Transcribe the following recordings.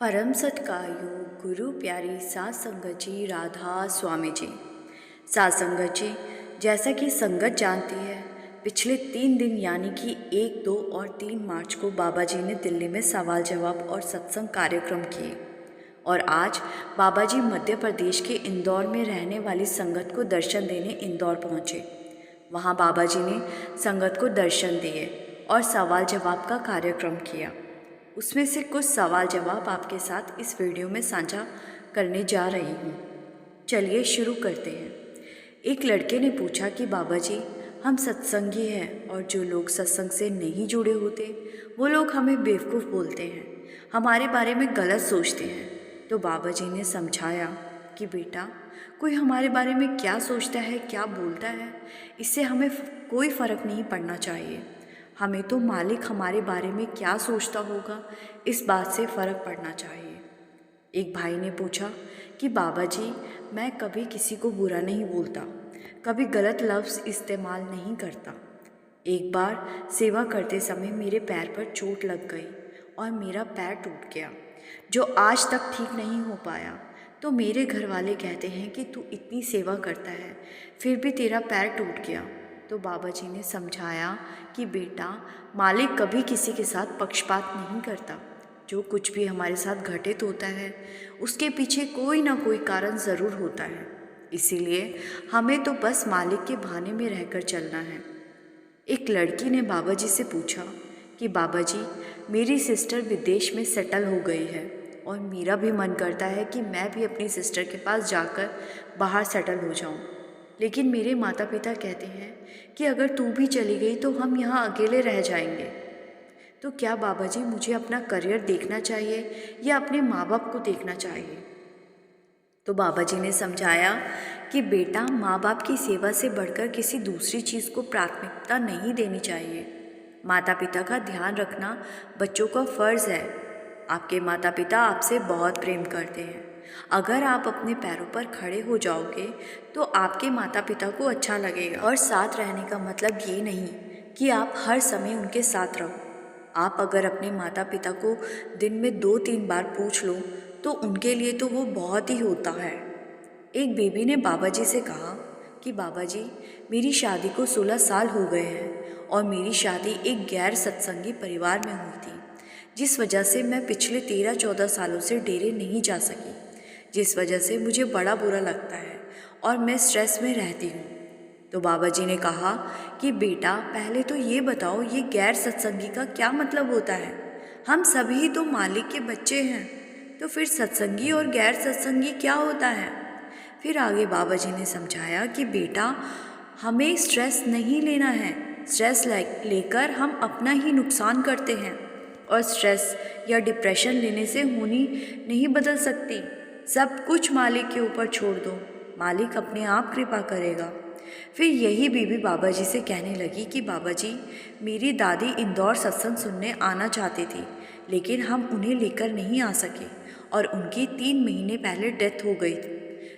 परम सत्कार्यो गुरु प्यारी सात संगत जी राधा स्वामी जी। सात संगत जी, जैसा कि संगत जानती है, पिछले 3 दिन यानी कि 1, 2 और 3 मार्च को बाबा जी ने दिल्ली में सवाल जवाब और सत्संग कार्यक्रम किए। और आज बाबा जी मध्य प्रदेश के इंदौर में रहने वाली संगत को दर्शन देने इंदौर पहुँचे। वहाँ बाबा जी ने संगत को दर्शन दिए और सवाल जवाब का कार्यक्रम किया। उसमें से कुछ सवाल जवाब आपके साथ इस वीडियो में साझा करने जा रही हूँ। चलिए शुरू करते हैं। एक लड़के ने पूछा कि बाबा जी, हम सत्संगी हैं और जो लोग सत्संग से नहीं जुड़े होते वो लोग हमें बेवकूफ़ बोलते हैं, हमारे बारे में गलत सोचते हैं। तो बाबा जी ने समझाया कि बेटा, कोई हमारे बारे में क्या सोचता है, क्या बोलता है, इससे हमें कोई फ़र्क नहीं पड़ना चाहिए। हमें तो मालिक हमारे बारे में क्या सोचता होगा, इस बात से फ़र्क पड़ना चाहिए। एक भाई ने पूछा कि बाबा जी, मैं कभी किसी को बुरा नहीं बोलता, कभी गलत लफ्ज़ इस्तेमाल नहीं करता। एक बार सेवा करते समय मेरे पैर पर चोट लग गई और मेरा पैर टूट गया, जो आज तक ठीक नहीं हो पाया। तो मेरे घर वाले कहते हैं कि तू इतनी सेवा करता है, फिर भी तेरा पैर टूट गया। तो बाबा जी ने समझाया कि बेटा, मालिक कभी किसी के साथ पक्षपात नहीं करता। जो कुछ भी हमारे साथ घटित होता है उसके पीछे कोई ना कोई कारण ज़रूर होता है, इसीलिए हमें तो बस मालिक के बहाने में रहकर चलना है। एक लड़की ने बाबा जी से पूछा कि बाबा जी, मेरी सिस्टर विदेश में सेटल हो गई है और मेरा भी मन करता है कि मैं भी अपनी सिस्टर के पास जाकर बाहर सेटल हो जाऊं। लेकिन मेरे माता पिता कहते हैं कि अगर तू भी चली गई तो हम यहाँ अकेले रह जाएंगे। तो क्या बाबा जी, मुझे अपना करियर देखना चाहिए या अपने माँ बाप को देखना चाहिए? तो बाबा जी ने समझाया कि बेटा, माँ बाप की सेवा से बढ़कर किसी दूसरी चीज़ को प्राथमिकता नहीं देनी चाहिए। माता पिता का ध्यान रखना बच्चों का फ़र्ज़ है। आपके माता पिता आपसे बहुत प्रेम करते हैं। अगर आप अपने पैरों पर खड़े हो जाओगे तो आपके माता पिता को अच्छा लगेगा। और साथ रहने का मतलब ये नहीं कि आप हर समय उनके साथ रहो। आप अगर अपने माता पिता को दिन में 2-3 बार पूछ लो तो उनके लिए तो वो बहुत ही होता है। एक बेबी ने बाबा जी से कहा कि बाबा जी, मेरी शादी को 16 साल हो गए हैं और मेरी शादी एक गैर सत्संगी परिवार में हुई थी, जिस वजह से मैं पिछले 13-14 सालों से डेरे नहीं जा सकी, जिस वजह से मुझे बड़ा बुरा लगता है और मैं स्ट्रेस में रहती हूँ। तो बाबा जी ने कहा कि बेटा, पहले तो ये बताओ, ये गैर सत्संगी का क्या मतलब होता है? हम सभी तो मालिक के बच्चे हैं, तो फिर सत्संगी और गैर सत्संगी क्या होता है? फिर आगे बाबा जी ने समझाया कि बेटा, हमें स्ट्रेस नहीं लेना है। स्ट्रेस लेकर हम अपना ही नुकसान करते हैं और स्ट्रेस या डिप्रेशन लेने से होनी नहीं बदल सकती। सब कुछ मालिक के ऊपर छोड़ दो, मालिक अपने आप कृपा करेगा। फिर यही बीबी बाबा जी से कहने लगी कि बाबा जी, मेरी दादी इंदौर सत्संग सुनने आना चाहती थी, लेकिन हम उन्हें लेकर नहीं आ सके और उनकी 3 महीने पहले डेथ हो गई।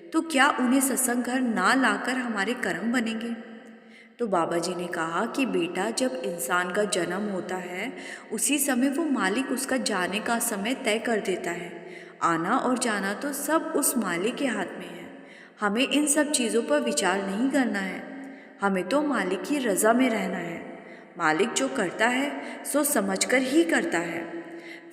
तो क्या उन्हें सत्संग घर ना लाकर हमारे कर्म बनेंगे? तो बाबा जी ने कहा कि बेटा, जब इंसान का जन्म होता है उसी समय वो मालिक उसका जाने का समय तय कर देता है। आना और जाना तो सब उस मालिक के हाथ में है। हमें इन सब चीज़ों पर विचार नहीं करना है। हमें तो मालिक की रज़ा में रहना है। मालिक जो करता है सोच समझकर ही करता है।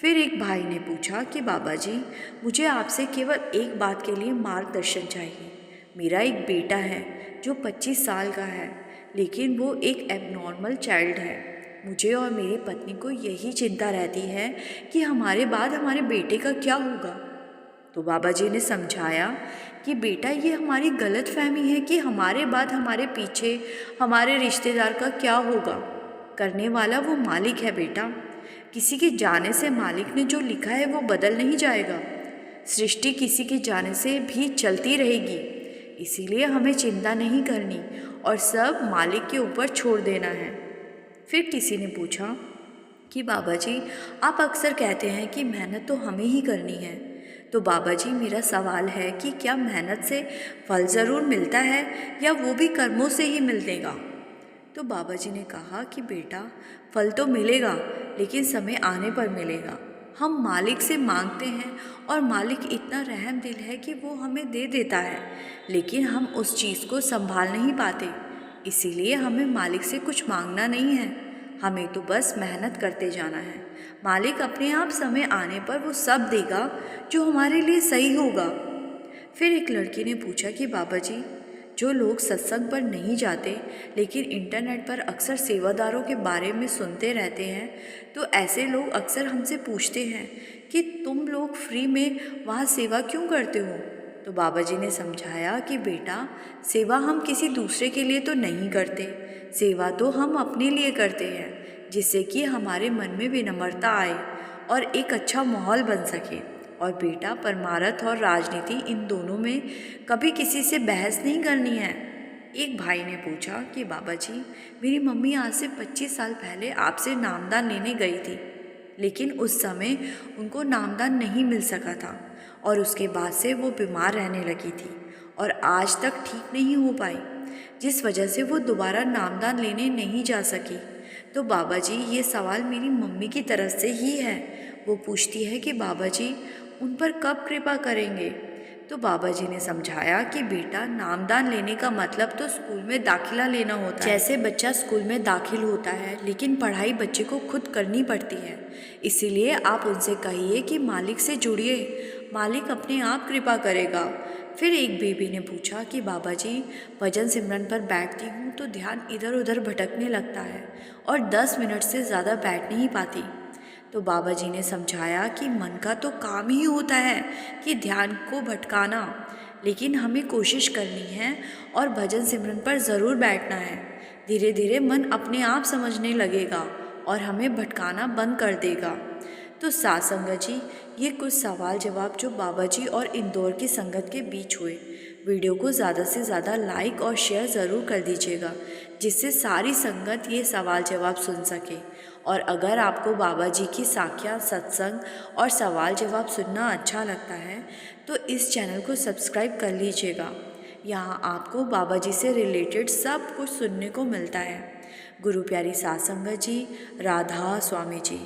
फिर एक भाई ने पूछा कि बाबा जी, मुझे आपसे केवल एक बात के लिए मार्गदर्शन चाहिए। मेरा एक बेटा है जो 25 साल का है, लेकिन वो एक एबनॉर्मल चाइल्ड है। मुझे और मेरी पत्नी को यही चिंता रहती है कि हमारे बाद हमारे बेटे का क्या होगा। तो बाबा जी ने समझाया कि बेटा, ये हमारी गलत फहमी है कि हमारे बाद हमारे पीछे हमारे रिश्तेदार का क्या होगा। करने वाला वो मालिक है बेटा। किसी के जाने से मालिक ने जो लिखा है वो बदल नहीं जाएगा। सृष्टि किसी के जाने से भी चलती रहेगी, इसीलिए हमें चिंता नहीं करनी और सब मालिक के ऊपर छोड़ देना है। फिर किसी ने पूछा कि बाबा जी, आप अक्सर कहते हैं कि मेहनत तो हमें ही करनी है। तो बाबा जी, मेरा सवाल है कि क्या मेहनत से फल ज़रूर मिलता है या वो भी कर्मों से ही मिलेगा? तो बाबा जी ने कहा कि बेटा, फल तो मिलेगा, लेकिन समय आने पर मिलेगा। हम मालिक से मांगते हैं और मालिक इतना रहम दिल है कि वो हमें दे देता है, लेकिन हम उस चीज़ को संभाल नहीं पाते। इसीलिए हमें मालिक से कुछ मांगना नहीं है, हमें तो बस मेहनत करते जाना है। मालिक अपने आप समय आने पर वो सब देगा जो हमारे लिए सही होगा। फिर एक लड़की ने पूछा कि बाबा जी, जो लोग सत्संग पर नहीं जाते लेकिन इंटरनेट पर अक्सर सेवादारों के बारे में सुनते रहते हैं, तो ऐसे लोग अक्सर हमसे पूछते हैं कि तुम लोग फ्री में वहाँ सेवा क्यों करते हो। तो बाबा जी ने समझाया कि बेटा, सेवा हम किसी दूसरे के लिए तो नहीं करते, सेवा तो हम अपने लिए करते हैं, जिससे कि हमारे मन में विनम्रता आए और एक अच्छा माहौल बन सके। और बेटा, परमार्थ और राजनीति इन दोनों में कभी किसी से बहस नहीं करनी है। एक भाई ने पूछा कि बाबा जी, मेरी मम्मी आज से 25 साल पहले आपसे नामदान लेने गई थी, लेकिन उस समय उनको नामदान नहीं मिल सका था और उसके बाद से वो बीमार रहने लगी थी और आज तक ठीक नहीं हो पाई, जिस वजह से वो दोबारा नामदान लेने नहीं जा सकी। तो बाबा जी, ये सवाल मेरी मम्मी की तरफ से ही है। वो पूछती है कि बाबा जी, उन पर कब कृपा करेंगे। तो बाबा जी ने समझाया कि बेटा, नामदान लेने का मतलब तो स्कूल में दाखिला लेना होता है। जैसे बच्चा स्कूल में दाखिल होता है, लेकिन पढ़ाई बच्चे को खुद करनी पड़ती है। इसीलिए आप उनसे कहिए कि मालिक से जुड़िए, मालिक अपने आप कृपा करेगा। फिर एक बेबी ने पूछा कि बाबा जी, भजन सिमरन पर बैठती हूँ तो ध्यान इधर उधर भटकने लगता है और 10 मिनट से ज़्यादा बैठ नहीं पाती। तो बाबा जी ने समझाया कि मन का तो काम ही होता है कि ध्यान को भटकाना, लेकिन हमें कोशिश करनी है और भजन सिमरन पर ज़रूर बैठना है। धीरे धीरे मन अपने आप समझने लगेगा और हमें भटकाना बंद कर देगा। तो साथ संगत जी, ये कुछ सवाल जवाब जो बाबा जी और इंदौर की संगत के बीच हुए। वीडियो को ज़्यादा से ज़्यादा लाइक और शेयर ज़रूर कर दीजिएगा, जिससे सारी संगत ये सवाल जवाब सुन सके। और अगर आपको बाबा जी की साखियाँ, सत्संग और सवाल जवाब सुनना अच्छा लगता है तो इस चैनल को सब्सक्राइब कर लीजिएगा। यहाँ आपको बाबा जी से रिलेटेड सब कुछ सुनने को मिलता है। गुरु प्यारी साथ संगत जी, राधा स्वामी जी।